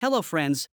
Hello friends.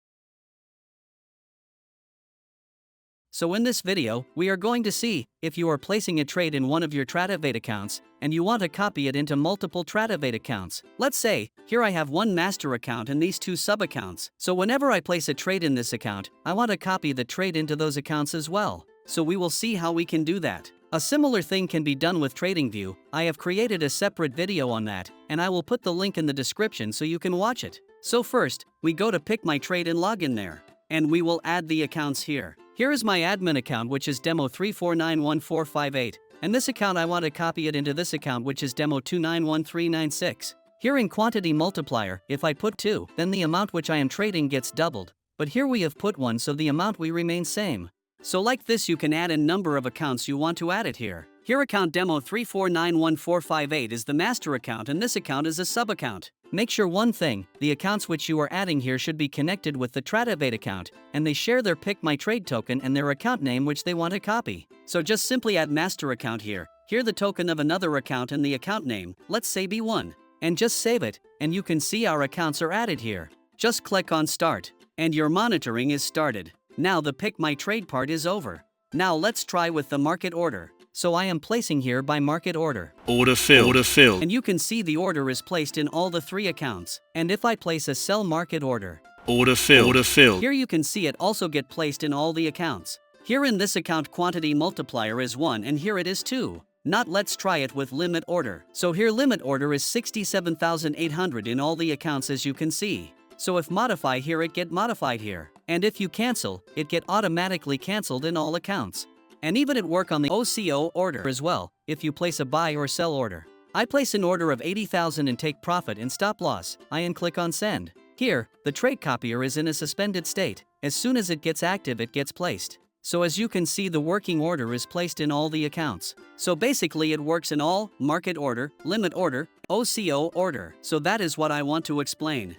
So in this video, we are going to see if you are placing a trade in one of your Tradovate accounts and you want to copy it into multiple Tradovate accounts. Let's say, here I have one master account and these two sub-accounts. So whenever I place a trade in this account, I want to copy the trade into those accounts as well. So we will see how we can do that. A similar thing can be done with TradingView. I have created a separate video on that, and I will put the link in the description so you can watch it. So first, we go to PickMyTrade and log in there. And we will add the accounts here. Here is my admin account, which is demo 3491458, and this account I want to copy it into this account, which is demo 291396. Here in quantity multiplier, if I put 2, then the amount which I am trading gets doubled, but here we have put 1, so the amount we remain same. So like this, you can add a number of accounts you want to add it here. Here account demo 3491458 is the master account and this account is a sub-account. Make sure one thing, the accounts which you are adding here should be connected with the Tradovate account, and they share their PickMyTrade token and their account name which they want to copy. So just simply add master account here the token of another account and the account name, let's say B1. And just save it, and you can see our accounts are added here. Just click on start, and your monitoring is started. Now the PickMyTrade part is over. Now let's try with the market order. So I am placing here by market order. Order filled. And you can see the order is placed in all the 3 accounts. And if I place a sell market order. Order filled. Here you can see it also get placed in all the accounts. Here in this account quantity multiplier is 1 and here it is 2. Not let's try it with limit order. So here limit order is 67,800 in all the accounts as you can see. So if modify here it get modified here. And if you cancel, it get automatically cancelled in all accounts. And even it work on the OCO order as well, if you place a buy or sell order. I place an order of 80,000 and take profit and stop loss, and click on send. Here, the trade copier is in a suspended state. As soon as it gets active it gets placed. So as you can see the working order is placed in all the accounts. So basically it works in all, market order, limit order, OCO order. So that is what I want to explain.